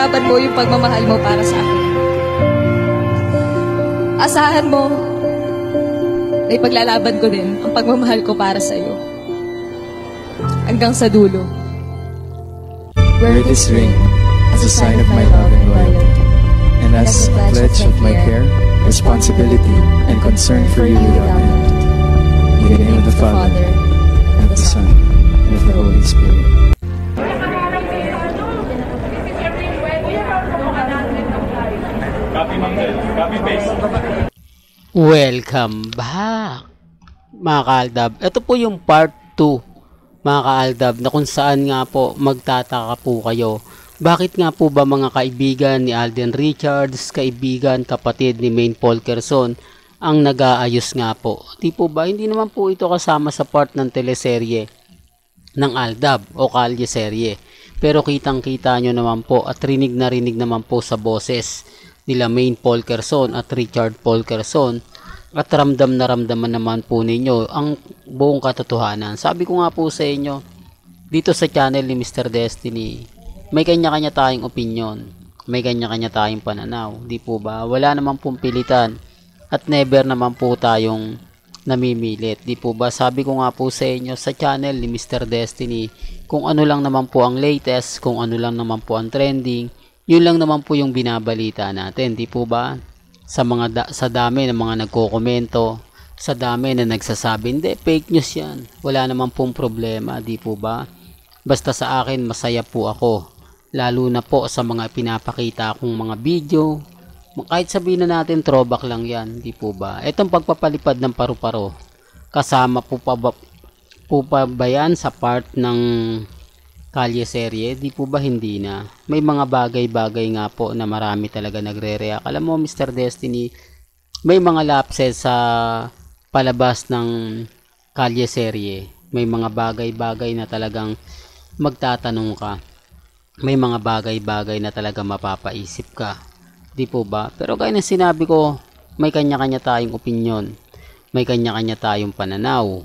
ipaglalaban mo yung pagmamahal mo para sa akin. Asahan mo na ipaglalaban ko din ang pagmamahal ko para sa iyo. Hanggang sa dulo. Wear this ring as a sign of my love and loyalty, and as a pledge of my care, responsibility, and concern for you without end. In the name of the Father, and of the Son, and of the Holy Spirit. Welcome back, mga kaaldab. Ito po yung part 2, mga kaaldab, na kung saan nga po magtataka po kayo. Bakit nga po ba mga kaibigan ni Alden Richards, kaibigan, kapatid ni Maine Polkerson, ang nag-aayos nga po? Di po ba? Hindi naman po ito kasama sa part ng teleserye ng Aldab o Kalye serye. Pero kitang-kita nyo naman po at rinig na rinig naman po sa boses nila Maine Polkerson at Richard Polkerson, at ramdam na ramdaman naman po ninyo ang buong katotohanan. Sabi ko nga po sa inyo, dito sa channel ni Mr. Destiny, may kanya-kanya tayong opinion, may kanya-kanya tayong pananaw, di po ba? Wala naman pong pilitan at never naman po tayong namimilit, di po ba? Sabi ko nga po sa inyo sa channel ni Mr. Destiny, kung ano lang naman po ang latest, kung ano lang naman po ang trending, yun lang naman po yung binabalita natin, di po ba? Sa dami ng mga nagko-komento, sa dami na nagsasabi, hindi, fake news yan, wala naman pong problema, di po ba? Basta sa akin, masaya po ako, lalo na po sa mga pinapakita akong mga video, kahit sabihin na natin throwback lang yan, di po ba? Itong pagpapalipad ng paru-paro, kasama po pa ba yan sa part ng Kalye serye? Di po ba hindi na? May mga bagay-bagay nga po na marami talaga nagre-react. Alam mo, Mr. Destiny, may mga lapses sa palabas ng Kalye serye. May mga bagay-bagay na talagang magtatanong ka. May mga bagay-bagay na talaga mapapaisip ka. Di po ba? Pero gaya ng sinabi ko, may kanya-kanya tayong opinion. May kanya-kanya tayong pananaw.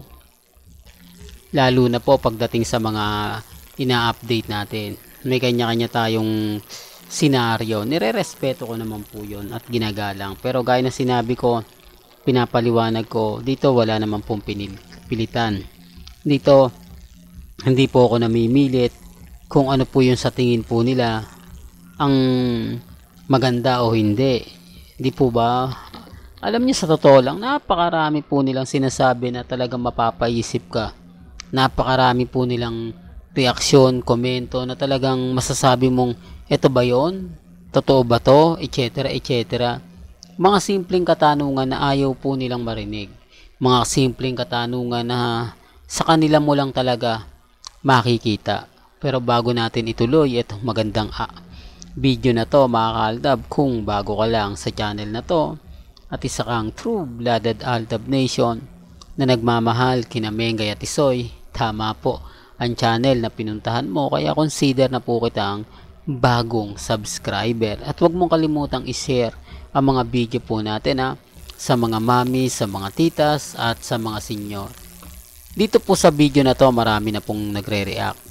Lalo na po pagdating sa mga ina-update natin, may kanya-kanya tayong senaryo. Nire-respeto ko naman po yun at ginagalang. Pero gaya na sinabi ko, pinapaliwanag ko, dito wala naman pong pilitan. Dito, hindi po ako namimilit kung ano po yung sa tingin po nila ang maganda o hindi. Di po ba? Alam niyo, sa totoo lang, napakarami po nilang sinasabi na talagang mapapaisip ka. Napakarami po nilang reaksyon, komento na talagang masasabi mong eto ba yon? Totoo ba to? Etc. etc. Mga simpleng katanungan na ayaw po nilang marinig. Mga simpleng katanungan na sa kanila mo lang talaga makikita. Pero bago natin ituloy itong magandang video na to, mga kaaldab, kung bago ka lang sa channel na to at isa kang true-blooded Aldab Nation na nagmamahal kina Mengay at Isoy, tama po ang channel na pinuntahan mo, kaya consider na po kitang bagong subscriber. At huwag mong kalimutang i-share ang mga video po natin sa mga mami, sa mga titas at sa mga senior. Dito po sa video na to, marami na pong nagre-react,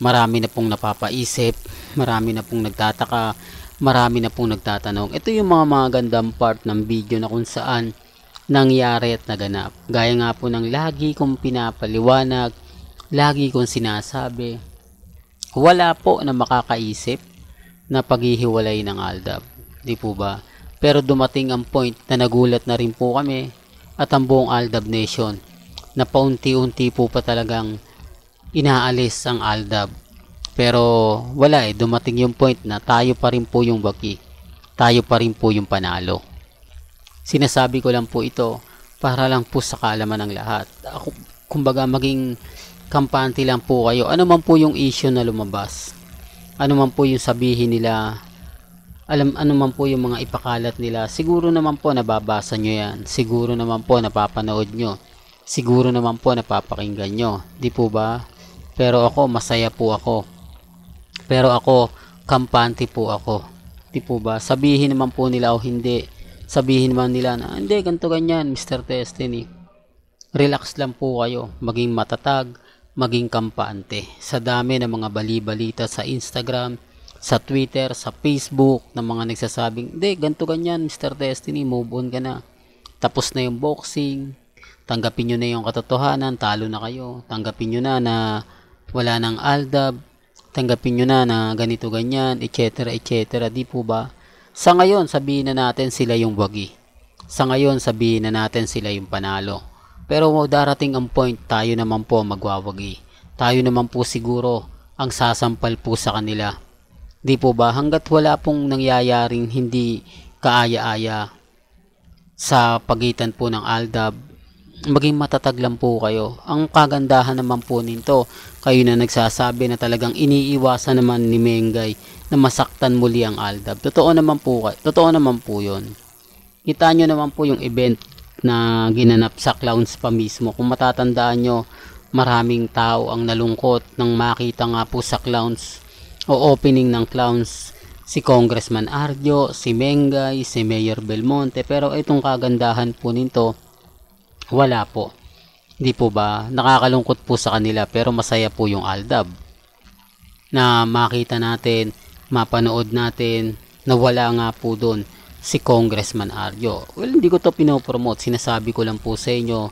marami na pong napapaisip, marami na pong nagtataka, marami na pong nagtatanong. Ito yung mga magandang part ng video na kung saan nangyari at naganap. Gaya nga po ng lagi kong pinapaliwanag, lagi kong sinasabi, wala po na makakaisip na paghihiwalay ng Aldab. Di po ba? Pero dumating ang point na nagulat na rin po kami at ang buong Aldab Nation na paunti-unti po pa talagang inaalis ang Aldab. Pero wala dumating yung point na tayo pa rin po yung baki. Tayo pa rin po yung panalo. Sinasabi ko lang po ito para lang po sa kaalaman ng lahat. Ako, kumbaga maging kampante lang po kayo. Ano man po yung issue na lumabas, ano man po yung sabihin nila, ano man po yung mga ipakalat nila, siguro naman po nababasa nyo yan, siguro naman po napapanood nyo, siguro naman po napapakinggan nyo, di po ba? Pero ako, masaya po ako, pero ako, kampante po ako, di po ba? Sabihin naman po nila o hindi, sabihin naman nila na hindi, ganito ganyan, Mr. Destiny, relax lang po kayo, maging matatag, maging kampante. Sa dami ng mga bali-balita sa Instagram, sa Twitter, sa Facebook, ng mga nagsasabing, hindi, ganito ganyan, Mr. Destiny, move on ka na. Tapos na yung boxing, tanggapin nyo na yung katotohanan, talo na kayo. Tanggapin nyo na wala nang Aldab, tanggapin nyo na ganito ganyan, etc. etc. Di po ba? Sa ngayon, sabihin na natin sila yung wagi. Sa ngayon, sabihin na natin sila yung panalo. Pero darating ang point, tayo naman po magwawagi. Tayo naman po siguro ang sasampal po sa kanila. Di po ba? Hanggat wala pong nangyayaring hindi kaaya-aya sa pagitan po ng Aldab, maging matatag lang po kayo. Ang kagandahan naman po nito, kayo na nagsasabi na talagang iniiwasan naman ni Mengay na masaktan muli ang Aldab. Totoo naman po yun. Kita nyo naman po yung event na ginanap sa Clowns pa mismo. Kung matatandaan nyo, maraming tao ang nalungkot nang makita nga po sa Clowns o opening ng Clowns si Congressman Arjo, si Mengay, si Mayor Belmonte. Pero itong kagandahan po nito, wala po. Di po ba? Nakakalungkot po sa kanila pero masaya po yung Aldab na makita natin, mapanood natin na wala nga po doon si Congressman Arjo. Well, hindi ko to pinopromote. Sinasabi ko lang po sa inyo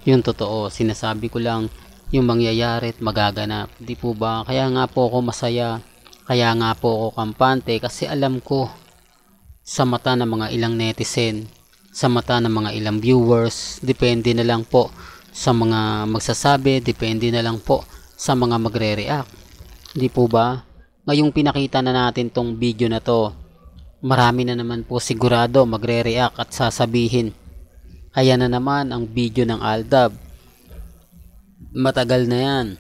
yung totoo. Sinasabi ko lang yung mangyayari at magaganap. Di po ba? Kaya nga po ako masaya. Kaya nga po ako kampante kasi alam ko sa mata ng mga ilang netizen, sa mata ng mga ilang viewers, depende na lang po sa mga magsasabi, depende na lang po sa mga magre-react. Di po ba? Ngayong pinakita na natin tong video na to, marami na naman po sigurado magre-react at sasabihin, kaya na naman ang video ng Aldab. Matagal na yan.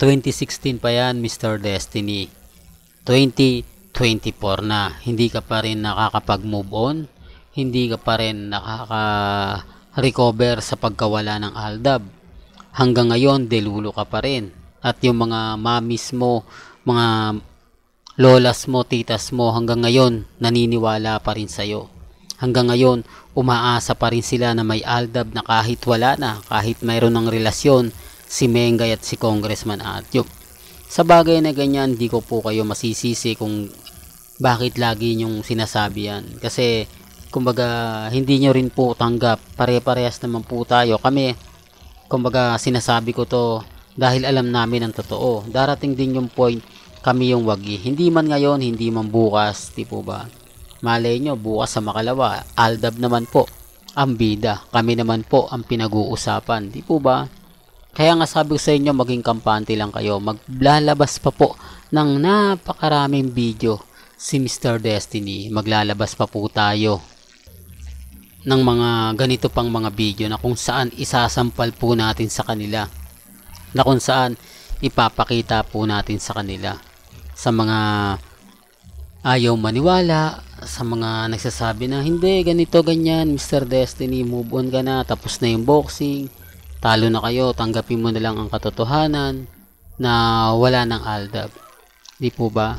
2016 pa yan, Mr. Destiny. 2024 na. Hindi ka pa rin nakakapag-move on. Hindi ka pa rin nakaka-recover sa pagkawala ng Aldab. Hanggang ngayon, delulo ka pa rin. At yung mga mamis mo, mga lolas mo, titas mo, hanggang ngayon, naniniwala pa rin sa'yo. Hanggang ngayon, umaasa pa rin sila na may Aldab na kahit wala na, kahit mayroon ng relasyon, si Mengay at si Congressman Arjo. Sa bagay na ganyan, di ko po kayo masisisi kung bakit lagi nyong sinasabi yan. Kasi, kumbaga, hindi nyo rin po tanggap. Pare-parehas naman po tayo. Kami, kumbaga, sinasabi ko to dahil alam namin ang totoo. Darating din yung point, kami yung wagi. Hindi man ngayon, hindi man bukas. Di po ba? Malay nyo, bukas sa makalawa, Aldab naman po ang bida. Kami naman po ang pinag-uusapan. Di po ba? Kaya nga sabi ko sa inyo, maging kampante lang kayo. Maglalabas pa po ng napakaraming video si Mr. Destiny. Maglalabas pa po tayo ng mga ganito pang mga video na kung saan isasampal po natin sa kanila. Na kung saan ipapakita po natin sa kanila. Sa mga ayaw maniwala, sa mga nagsasabi na hindi, ganito, ganyan, Mr. Destiny, move on ka na, tapos na yung boxing. Talo na kayo, tanggapin mo na lang ang katotohanan na wala ng Aldab. Di po ba?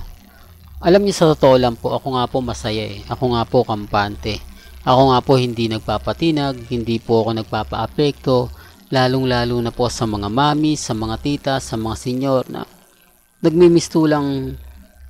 Alam niyo sa totoo lang po, ako nga po masaya eh. Ako nga po kampante. Ako nga po hindi nagpapatinag, hindi po ako nagpapaapekto, lalong-lalo na po sa mga mami, sa mga tita, sa mga senyor na nagmimisto lang,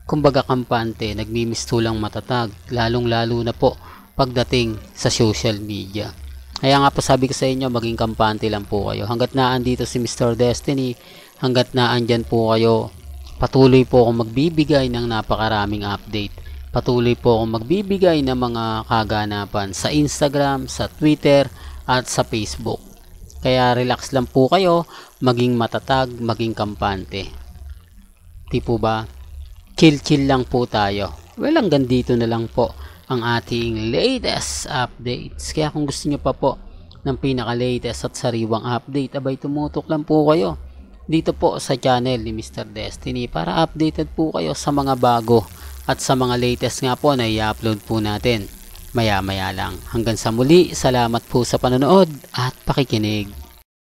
kumbaga kampante, nagmimisto lang matatag, lalong-lalo na po pagdating sa social media. Kaya nga po sabi ko sa inyo, maging kampante lang po kayo. Hanggat naan dito si Mr. Destiny, hanggat naan dyan po kayo, patuloy po akong magbibigay ng napakaraming update. Patuloy po akong magbibigay ng mga kaganapan sa Instagram, sa Twitter, at sa Facebook. Kaya relax lang po kayo, maging matatag, maging kampante. Di po ba? Chill-chill lang po tayo. Well, hanggang dito na lang po ang ating latest updates. Kaya kung gusto nyo pa po ng pinaka-latest at sariwang update, abay tumutok lang po kayo dito po sa channel ni Mr. Destiny para updated po kayo sa mga bago at sa mga latest nga po na i-upload po natin maya-maya lang. Hanggang sa muli, salamat po sa panonood at pakikinig.